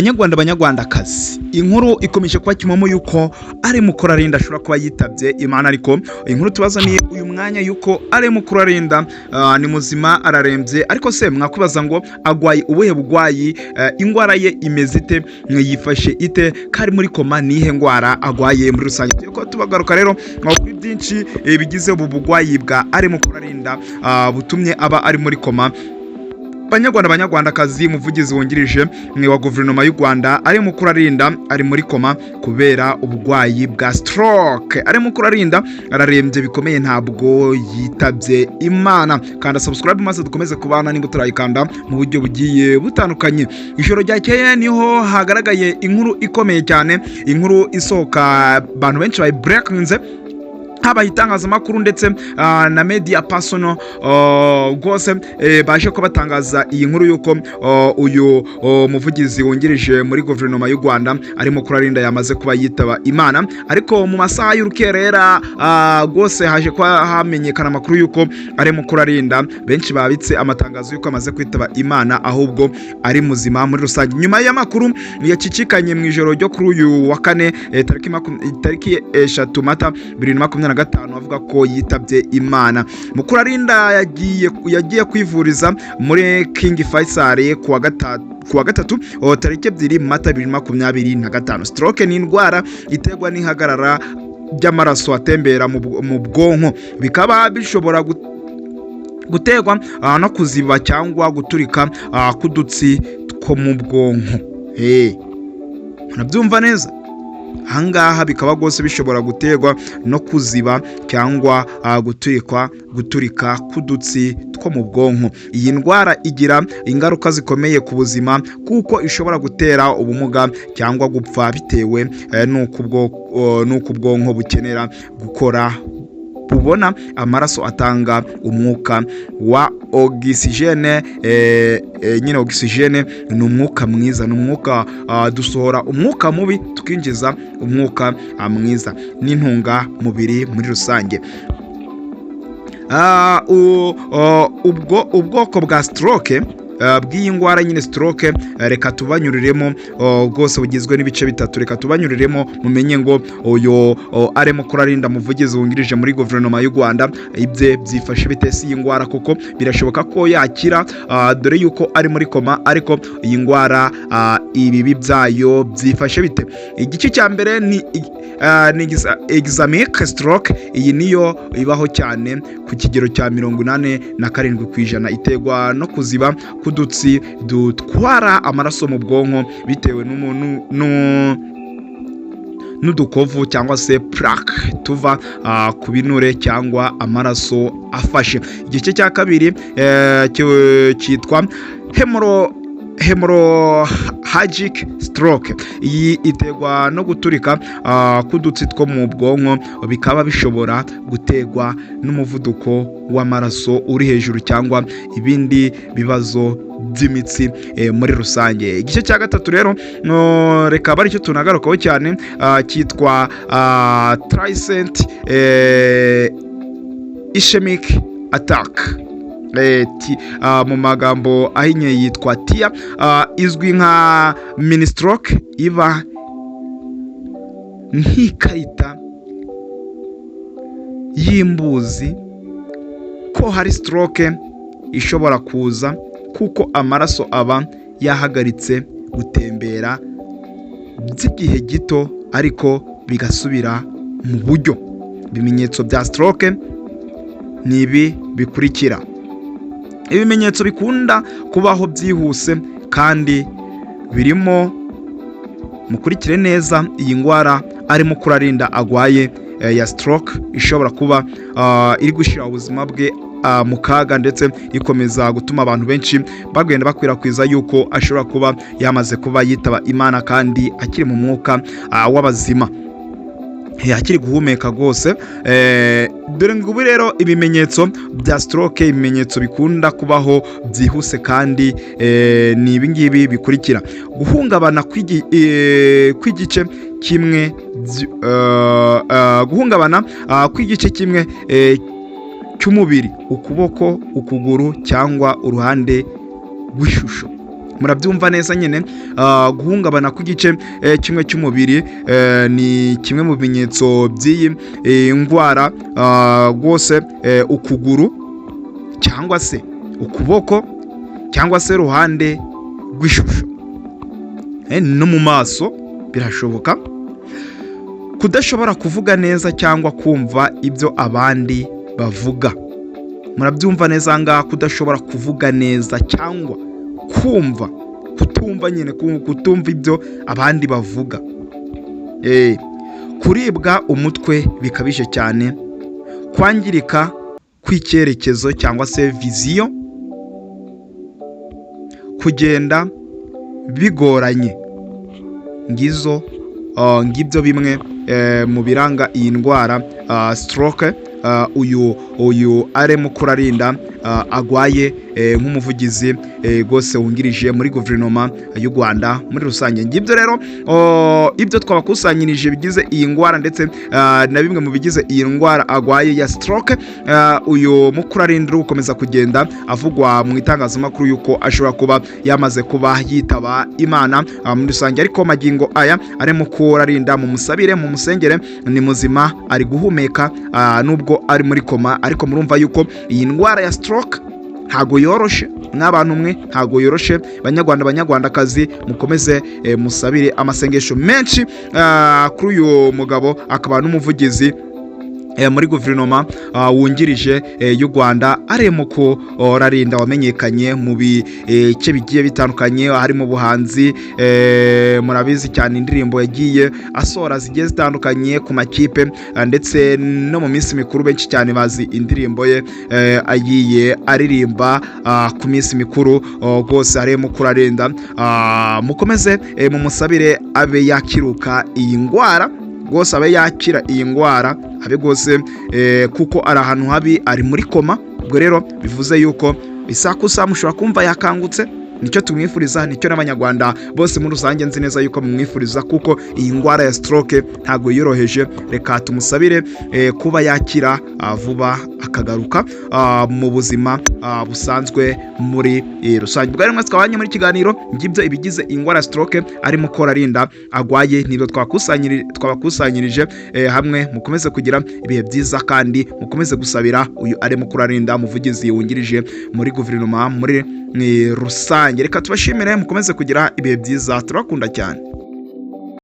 banyarwandakazi, inkuru ikomeje kuba kimomo yuko Alain Mukurarinda ashobora kuba yitabye Imana, ariko inkuru tubazaniye uyu mwanya yuko Alain Mukurarinda ni muzima ararembye, ariko se mwakubaza ngo agwaye ubuhe bugwayi, indwara ye imeze ite, yifashe ite, kari muri koma nihe ndwara agwaye muri rusange. Tuko tubagaruka rero kuri byinshi bigize ubu bugwayi bwa Alain Mukurarinda butumye aba ari muri koma. Banyarwandakazi, umuvugizi wungirije wa guverinoma y'u Rwanda Alain Mukurarinda ari muri koma kubera ubugwayi bwa stroke. Alain Mukurarinda ararembye bikomeye, ntabwo yitabye Imana. Kanda subscribe maze dukomeze kubana nimba turayikanda mu buryo bugiye butandukanye. Ijoro ryakeye niho hagaragaye inkuru ikomeye cyane, inkuru isohoka abantu benshi bayi breakinze, haba itangazamakuru ndetse na media personal rwose baje ko batangaza iyi nkuru yuko uyu muvugizi wungirije muri guverinoma y'u Rwanda Alain Mukurarinda yamaze kuba yitaba Imana. Ariko mu masaha y'urukerera rwose haje kwa hamenyekana amakuru yuko Alain Mukurarinda benshi babitse amatangazo yuko amaze kwitaba Imana, ahubwo ari muzima muri rusange. Nyuma y'amakuru yacicikanye mu ijoro ryo kuri uyu wa kane tariki 3 Mata 2025 avuga ko yitabye Imana. Mukurarinda yagiye kwivuriza muri King Faisal kuwa gatatu tariki 2 Mata 2025. Stroke ni indwara iterwa n'ihagarara ry'amaraso atembera mu bwonko, bikaba bishobora guterwa no kuziba cyangwa guturika k'udutsi two mu bwonko. Murabyumva neza? Hangaha bikaba rwose bishobora guterwa no kuziba cyangwa guturika k'udutsi two mu bwonko. Iyi ndwara igira ingaruka zikomeye ku buzima, kuko ishobora gutera ubumuga cyangwa gupfa bitewe n'uko ubwonko bukenera gukora bubona amaraso atanga umwuka wa ogisijene. Nyine ogisijene ni umwuka mwiza, ni umwuka dusohora umwuka mubi tukinjiza umwuka mwiza n'intunga mubiri muri rusange. Ubwoko bwa stroke bw'iyi ndwara nyine stroke, reka tubanyuriremo rwose bugizwe n'ibice bitatu. Reka tubanyuriremo mumenye ngo uyu Alain Mukurarinda muvugizi wungirije muri guverinoma y'u Rwanda ibye byifashe bitese iyi ndwara, kuko birashoboka ko yakira dore yuko ari muri koma, ariko iyi ndwara ibibi byayo byifashe bite. Igice cya mbere ni examic stroke. Iyi niyo ibaho cyane ku kigero cya 87%, iterwa no kuziba k'udutsi dutwara amaraso mu bwonko bitewe n'udukovu cyangwa se plaque tuva ku binure cyangwa amaraso afashe. Igice cya kabiri cyitwa hemorrhagic stroke. Iyi iterwa no guturika k'udutsi two mu bwonko, bikaba bishobora guterwa n'umuvuduko w'amaraso uri hejuru cyangwa ibindi bibazo by'imitsi muri rusange. Igice cya gatatu rero reka bari cyo tunagarukaho cyane, cyitwa transient ischemic attack. Mu magambo ahinye yitwa TIA, izwi nka mini stroke, iba nk'ikarita y'imbuzi ko hari stroke ishobora kuza, kuko amaraso aba yahagaritse gutembera by'igihe gito ariko bigasubira mu buryo. Ibimenyetso bya stroke ni ibi bikurikira. Ibimenyetso bikunda kubaho byihuse kandi birimo, mukurikire neza iyi ndwara Alain Mukurarinda agwaye ya stroke ishobora kuba iri gushyira ubuzima bwe mu kaga, ndetse ikomeza gutuma abantu benshi bagenda bakwirakwiza yuko ashobora kuba yamaze kuba yitaba Imana kandi akiri mu mwuka w'abazima, akiri guhumeka rwose. Dore ngo ubu rero ibimenyetso bya stroke, ibimenyetso bikunda kubaho byihuse kandi ni ibingibi bikurikira: guhungabana kw'igice kimwe, cy'umubiri, ukuboko, ukuguru cyangwa uruhande rw'ishusho. murabyumva neza nyine. Guhungabana kw'igice kimwe cy'umubiri ni kimwe mu bimenyetso by'iyi ndwara. Rwose ukuguru cyangwa se ukuboko cyangwa se ruhande rw'ishusho no mu maso birashoboka. Kudashobora kuvuga neza cyangwa kumva ibyo abandi bavuga, murabyumva neza ngaha. Kudashobora kuvuga neza cyangwa kumva, kutumva ibyo abandi bavuga. Kuribwa umutwe bikabije cyane, kwangirika kw'icyerekezo cyangwa se viziyo, kugenda bigoranye. Ngibyo bimwe mu biranga iyi ndwara stroke uyu Alain Mukurarinda agwaye nk'umuvugizi rwose wungirije muri guverinoma y'u Rwanda muri rusange. Ngibyo rero ibyo twabakusanyirije bigize iyi ndwara ndetse na bimwe mu bigize iyi ndwara agwaye ya stroke. Uyu Mukurarinda uri gukomeza kugenda avugwa mu itangazamakuru yuko ashobora kuba yamaze kuba yitaba Imana muri rusange, ariko magingo aya Alain Mukurarinda mu musabire, mu musengere, ni muzima, ari guhumeka nubwo ari muri koma. Ariko murumva yuko iyi ndwara ya stroke ntago yoroshe n'abantu mwe, ntago yoroshe. Banyarwandakazi mukomeze musabire amasengesho menshi kuri uyu mugabo, akaba n'umuvugizi muri guverinoma wungirije y'u Rwanda. Alain Mukurarinda wamenyekanye mu bice bigiye bitandukanye, harimo ubuhanzi. Murabizi cyane indirimbo yagiye asohora zigiye zitandukanye ku makipe ndetse no mu minsi mikuru. Benshi cyane bazi indirimbo ye agiye aririmba ku minsi mikuru. Rwose Alain Mukurarinda mukomeze mumusabire abe yakiruka iyi ndwara, rwose abe yakira iyi ndwara, abe rwose kuko ari ahantu habi, ari muri koma. Ubwo rero bivuze yuko isakusa mushobora kumva yakangutse. Nicyo tumwifuriza, nicyo n'abanyarwanda bose muri rusange nzi neza yuko mumwifuriza, kuko iyi ndwara ya stroke ntago yoroheje. Reka tumusabire kuba yakira vuba akagaruka mu buzima busanzwe muri rusange. Ubwo rero mwese twabanye muri kiganiro ngibyo ibigize indwara ya stroke Alain Mukurarinda agwaye, nibyo twabakusanyirije hamwe. Mukomeze kugira ibihe byiza kandi mukomeze gusabira uyu Alain Mukurarinda, umuvugizi wungirije muri guverinoma muri rusange. Reka tubashimire, mukomeze kugira ibihe byiza, turakunda cyane.